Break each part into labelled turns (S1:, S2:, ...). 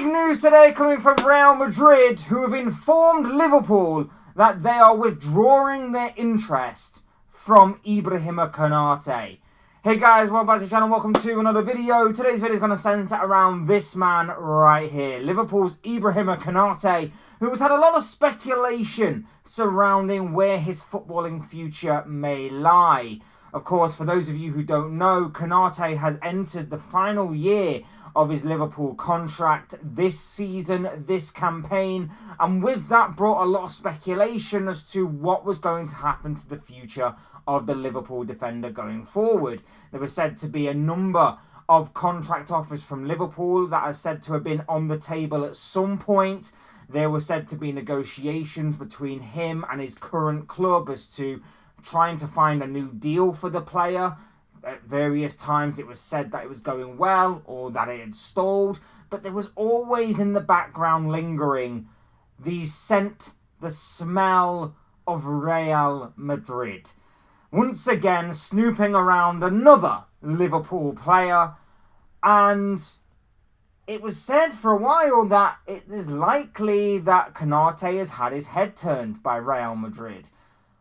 S1: Big news today coming from Real Madrid, who have informed Liverpool that they are withdrawing their interest from Ibrahima Konate. Hey guys, welcome back to the channel, welcome to another video. Today's video is going to center around this man right here, Liverpool's Ibrahima Konate, who has had a lot of speculation surrounding where his footballing future may lie. Of course, for those of you who don't know, Konate has entered the final year of his Liverpool contract this season, this campaign, and with that brought a lot of speculation as to what was going to happen to the future of the Liverpool defender going forward. There was said to be a number of contract offers from Liverpool that are said to have been on the table at some point. There were said to be negotiations between him and his current club as to trying to find a new deal for the player. At various times it was said that it was going well or that it had stalled, but there was always in the background lingering the scent, the smell of Real Madrid. Once again snooping around another Liverpool player, and it was said for a while that it is likely that Konate has had his head turned by Real Madrid.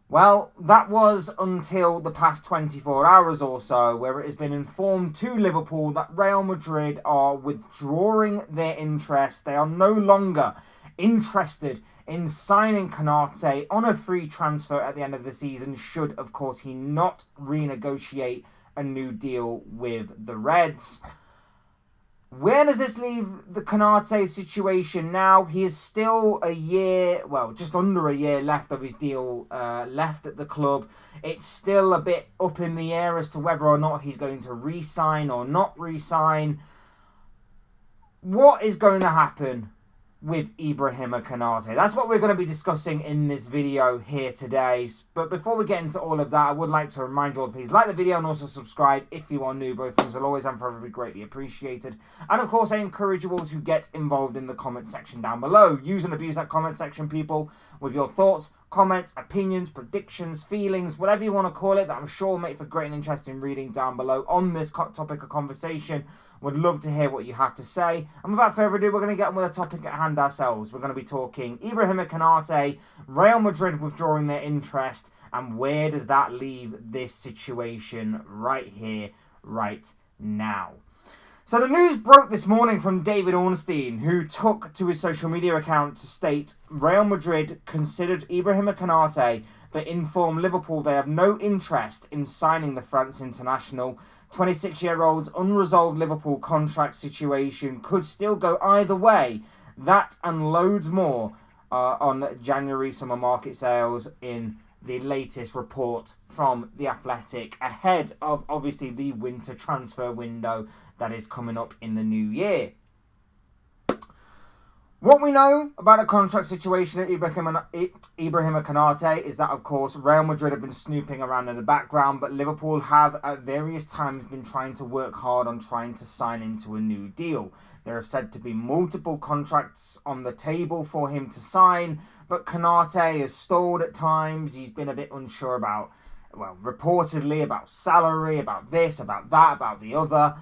S1: Well, that was until the past 24 hours or so, where it has been informed to Liverpool that Real Madrid are withdrawing their interest. They are no longer interested in signing Konate on a free transfer at the end of the season, should, of course, he not renegotiate a new deal with the Reds. Where does this leave the Konate situation now? He is still a year, well, just under a year left of his deal left at the club. It's still a bit up in the air as to whether or not he's going to re-sign or not re-sign. What is going to happen with Ibrahima Konate? That's what we're going to be discussing in this video here today. But before we get into all of that, I would like to remind you all, please like the video and also subscribe if you are new. Both things will always and forever be greatly appreciated. And of course, I encourage you all to get involved in the comment section down below. Use and abuse that comment section, people, with your thoughts, comments, opinions, predictions, feelings, whatever you want to call it, that I'm sure will make for great and interesting reading down below on this topic of conversation. Would love to hear what you have to say. And without further ado, we're going to get on with the topic at hand ourselves. We're going to be talking Ibrahima Konate, Real Madrid withdrawing their interest, and where does that leave this situation right here, right now. So the news broke this morning from David Ornstein, who took to his social media account to state Real Madrid considered Ibrahima Konate, but informed Liverpool they have no interest in signing the France international. 26-year-old's unresolved Liverpool contract situation could still go either way. That and loads more on January summer market sales in the latest report from The Athletic, ahead of obviously the winter transfer window that is coming up in the new year. What we know about the contract situation at Ibrahima Konate is that, of course, Real Madrid have been snooping around in the background, but Liverpool have at various times been trying to work hard on trying to sign into a new deal. There are said to be multiple contracts on the table for him to sign, but Konate has stalled at times. He's been a bit unsure about, well, reportedly about salary, about this, about that, about the other.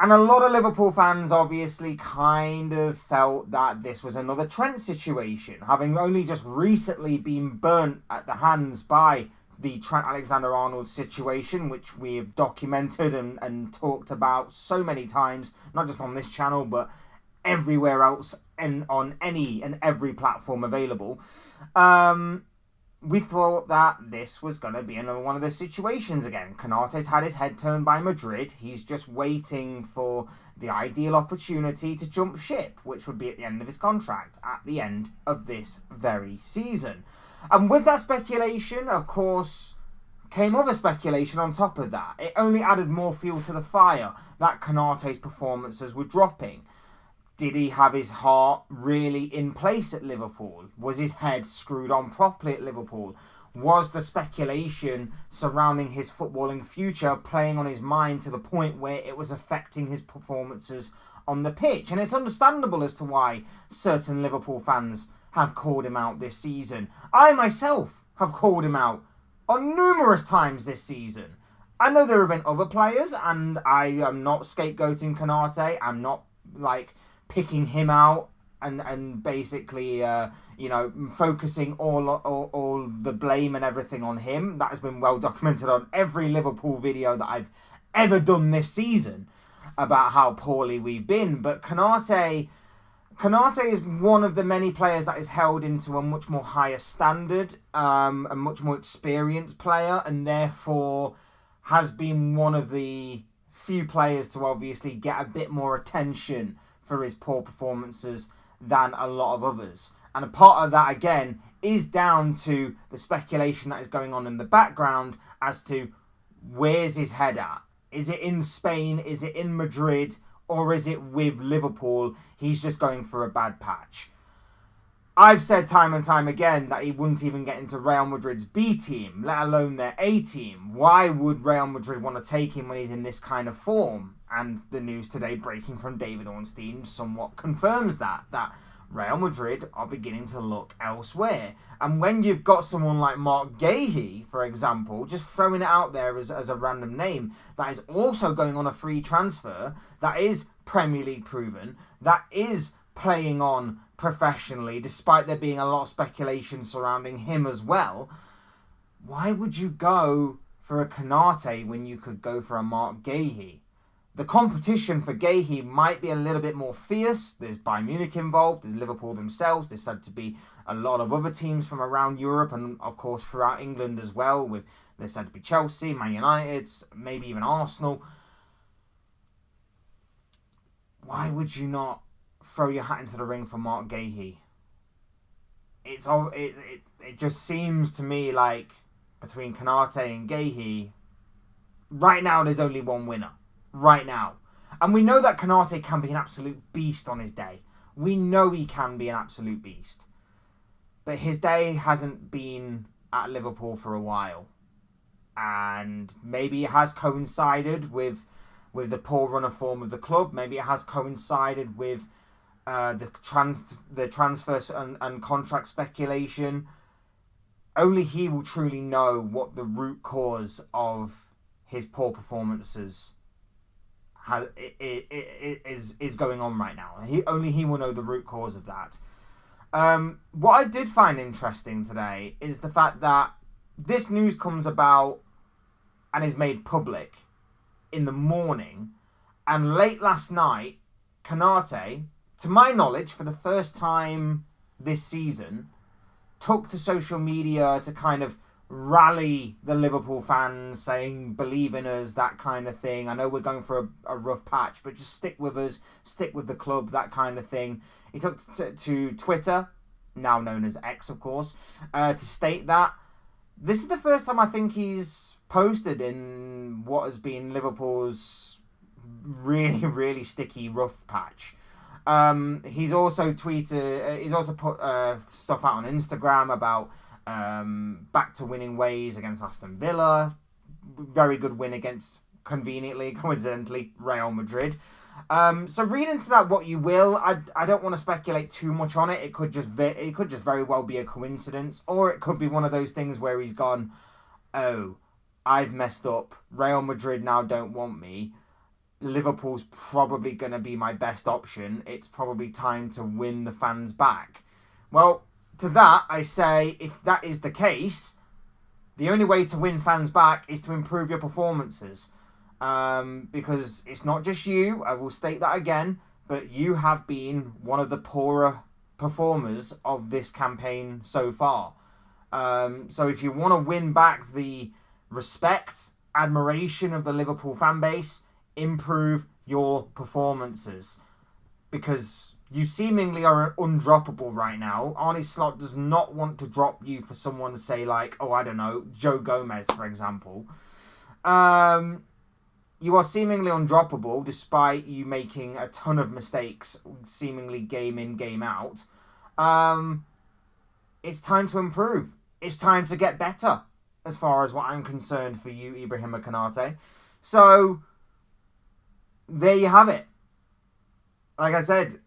S1: And a lot of Liverpool fans obviously kind of felt that this was another Trent situation, having only just recently been burnt at the hands by the Trent Alexander-Arnold situation, which we have documented and talked about so many times, not just on this channel, but everywhere else and on any and every platform available. We thought that this was going to be another one of those situations again. Konate's had his head turned by Madrid. He's just waiting for the ideal opportunity to jump ship, which would be at the end of his contract, at the end of this very season. And with that speculation, of course, came other speculation on top of that. It only added more fuel to the fire that Konate's performances were dropping. Did he have his heart really in place at Liverpool? Was his head screwed on properly at Liverpool? Was the speculation surrounding his footballing future playing on his mind to the point where it was affecting his performances on the pitch? And it's understandable as to why certain Liverpool fans have called him out this season. I myself have called him out on numerous times this season. I know there have been other players, and I am not scapegoating Konate. I'm not picking him out and basically focusing all the blame and everything on him. That has been well documented on every Liverpool video that I've ever done this season about how poorly we've been. But Konate is one of the many players that is held into a much more higher standard, a much more experienced player, and therefore has been one of the few players to obviously get a bit more attention for his poor performances than a lot of others. And a part of that, again, is down to the speculation that is going on in the background as to where's his head at. Is it in Spain? Is it in Madrid? Or is it with Liverpool? He's just going for a bad patch. I've said time and time again that he wouldn't even get into Real Madrid's B team, let alone their A team. Why would Real Madrid want to take him when he's in this kind of form? And the news today breaking from David Ornstein somewhat confirms that Real Madrid are beginning to look elsewhere. And when you've got someone like Mark Gahey, for example, just throwing it out there as a random name, that is also going on a free transfer, that is Premier League proven, that is playing on professionally, despite there being a lot of speculation surrounding him as well, why would you go for a Konate when you could go for a Mark Gahey? The competition for Gahey might be a little bit more fierce. There's Bayern Munich involved, there's Liverpool themselves, there's said to be a lot of other teams from around Europe and of course throughout England as well. There's said to be Chelsea, Man United, maybe even Arsenal. Why would you not throw your hat into the ring for Mark Gahey? It just seems to me like between Konate and Gahey, right now there's only one winner. Right now. And we know that Konate can be an absolute beast on his day. We know he can be an absolute beast. But his day hasn't been at Liverpool for a while. And maybe it has coincided with the poor run of form of the club. Maybe it has coincided with the transfers and contract speculation. Only he will truly know what the root cause of his poor performances is going on right now. Only he will know the root cause of that. What I did find interesting today is the fact that this news comes about and is made public in the morning, and late last night, Konate, to my knowledge, for the first time this season, took to social media to kind of rally the Liverpool fans, saying believe in us, that kind of thing. I know we're going for a rough patch, but just stick with us, stick with the club, that kind of thing. He took to Twitter, now known as X of course, to state that this is the first time I think he's posted in what has been Liverpool's really, really sticky rough patch. He's also tweeted, he's also put stuff out on Instagram about back to winning ways against Aston Villa. Very good win against, conveniently, coincidentally, Real Madrid. So read into that what you will. I don't want to speculate too much on it. It could just very well be a coincidence, or it could be one of those things where he's gone, oh, I've messed up. Real Madrid now don't want me. Liverpool's probably going to be my best option. It's probably time to win the fans back. Well, to that, I say, if that is the case, the only way to win fans back is to improve your performances. Because it's not just you, I will state that again, but you have been one of the poorer performers of this campaign so far. So if you want to win back the respect, admiration of the Liverpool fan base, improve your performances. Because you seemingly are undroppable right now. Arne Slot does not want to drop you for someone to say like, oh, I don't know, Joe Gomez, for example. You are seemingly undroppable despite you making a ton of mistakes, seemingly game in, game out. It's time to improve. It's time to get better, as far as what I'm concerned for you, Ibrahima Konate. So, there you have it. Like I said,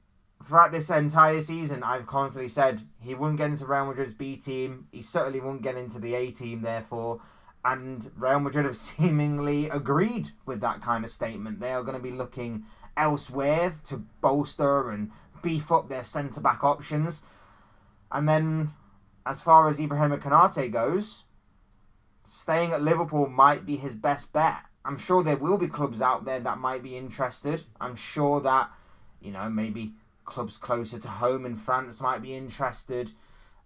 S1: throughout this entire season, I've constantly said he wouldn't get into Real Madrid's B team. He certainly wouldn't get into the A team, therefore. And Real Madrid have seemingly agreed with that kind of statement. They are going to be looking elsewhere to bolster and beef up their centre-back options. And then, as far as Ibrahima Konate goes, staying at Liverpool might be his best bet. I'm sure there will be clubs out there that might be interested. I'm sure that, maybe clubs closer to home in France might be interested.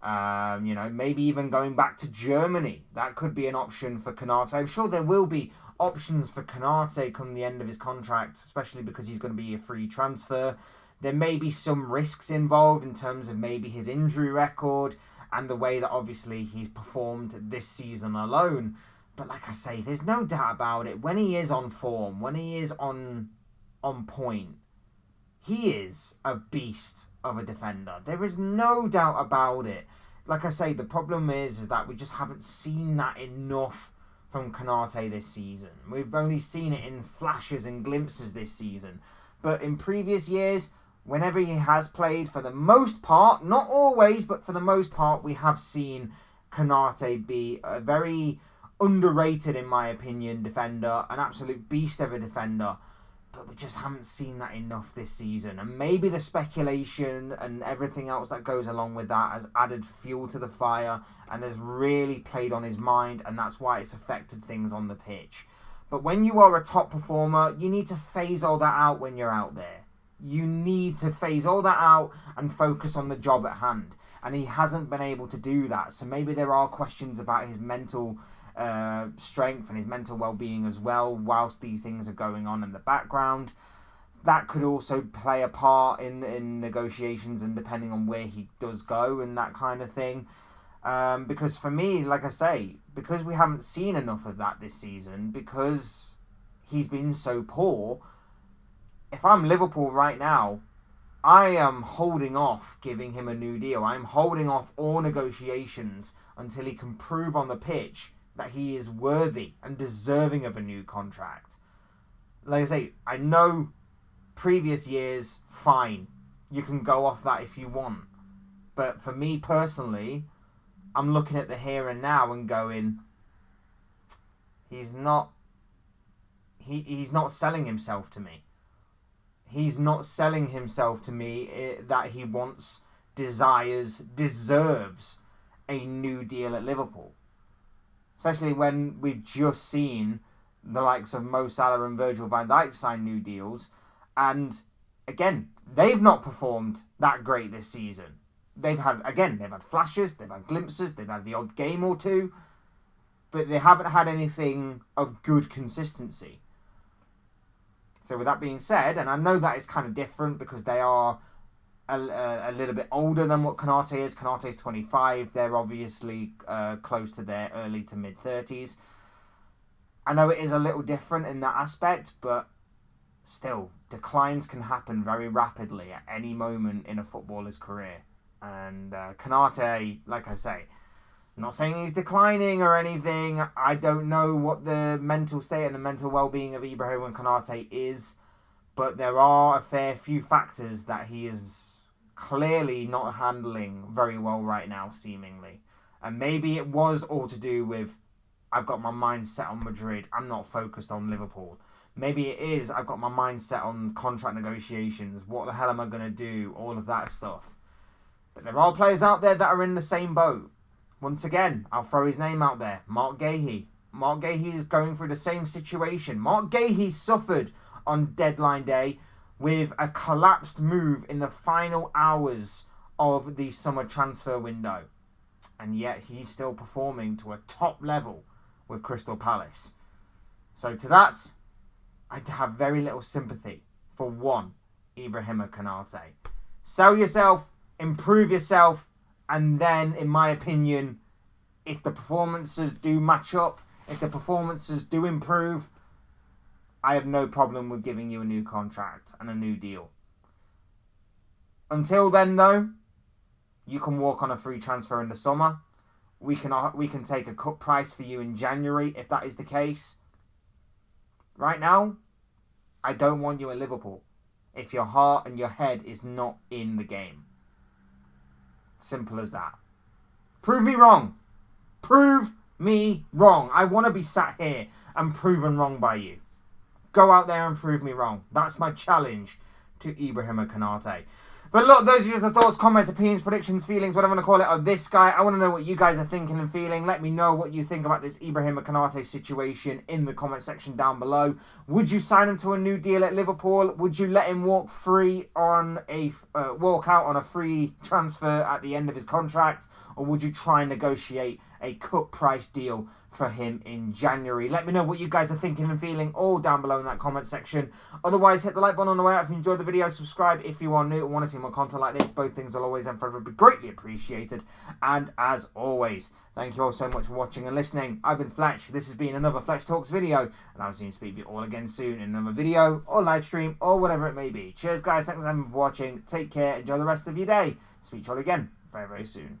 S1: Maybe even going back to Germany. That could be an option for Konate. I'm sure there will be options for Konate come the end of his contract, especially because he's going to be a free transfer. There may be some risks involved in terms of maybe his injury record and the way that obviously he's performed this season alone. But like I say, there's no doubt about it. When he is on form, when he is on point, he is a beast of a defender. There is no doubt about it. Like I say, the problem is that we just haven't seen that enough from Konate this season. We've only seen it in flashes and glimpses this season. But in previous years, whenever he has played, for the most part, not always, but for the most part, we have seen Konate be a very underrated, in my opinion, defender, an absolute beast of a defender. But we just haven't seen that enough this season. And maybe the speculation and everything else that goes along with that has added fuel to the fire and has really played on his mind, and that's why it's affected things on the pitch. But when you are a top performer, you need to phase all that out when you're out there. You need to phase all that out and focus on the job at hand. And he hasn't been able to do that. So maybe there are questions about his mental strength and his mental well-being as well, whilst these things are going on in the background. That could also play a part in negotiations and depending on where he does go and that kind of thing. Because for me, like I say, because we haven't seen enough of that this season, because he's been so poor, if I'm Liverpool right now, I am holding off giving him a new deal. I'm holding off all negotiations until he can prove on the pitch that he is worthy and deserving of a new contract. Like I say, I know previous years, fine. You can go off that if you want. But for me personally, I'm looking at the here and now and going, he's not selling himself to me. He's not selling himself to me that he wants, desires, deserves a new deal at Liverpool. Especially when we've just seen the likes of Mo Salah and Virgil van Dijk sign new deals. And again, they've not performed that great this season. They've had flashes, they've had glimpses, they've had the odd game or two. But they haven't had anything of good consistency. So with that being said, and I know that is kind of different because they are a little bit older than what Konate is. Konate is 25. They're obviously close to their early to mid-30s. I know it is a little different in that aspect, but still, declines can happen very rapidly at any moment in a footballer's career. And Konate, like I say, I'm not saying he's declining or anything. I don't know what the mental state and the mental well-being of Ibrahima Konate is, but there are a fair few factors that he is clearly not handling very well right now, seemingly. And maybe it was all to do with, I've got my mind set on Madrid, I'm not focused on Liverpool. Maybe it is, I've got my mind set on contract negotiations, what the hell am I going to do, all of that stuff. But there are players out there that are in the same boat. Once again, I'll throw his name out there, Mark Gahey. Mark Gahey is going through the same situation. Mark Gahey suffered on deadline day with a collapsed move in the final hours of the summer transfer window. And yet he's still performing to a top level with Crystal Palace. So to that, I have very little sympathy for one, Ibrahima Konate. Sell yourself, improve yourself, and then, in my opinion, if the performances do match up, if the performances do improve, I have no problem with giving you a new contract and a new deal. Until then, though, you can walk on a free transfer in the summer. We can take a cut price for you in January if that is the case. Right now, I don't want you at Liverpool if your heart and your head is not in the game. Simple as that. Prove me wrong. Prove me wrong. I want to be sat here and proven wrong by you. Go out there and prove me wrong. That's my challenge to Ibrahima Konate. But look, those are just the thoughts, comments, opinions, predictions, feelings, whatever you want to call it, of this guy. I want to know what you guys are thinking and feeling. Let me know what you think about this Ibrahima Konate situation in the comment section down below. Would you sign him to a new deal at Liverpool? Would you let him walk out on a free transfer at the end of his contract? Or would you try and negotiate a cut price deal for him in January? Let me know what you guys are thinking and feeling all down below in that comment section. Otherwise, hit the like button on the way out if you enjoyed the video. Subscribe if you are new and want to see more content like this. Both things will always and forever be greatly appreciated. And as always, thank you all so much for watching and listening. I've been Fletch. This has been another Fletch Talks video, and I'll see you speak to you all again soon in another video or live stream or whatever it may be. Cheers, guys. Thanks for watching. Take care. Enjoy the rest of your day. Speak to you all again very, very soon.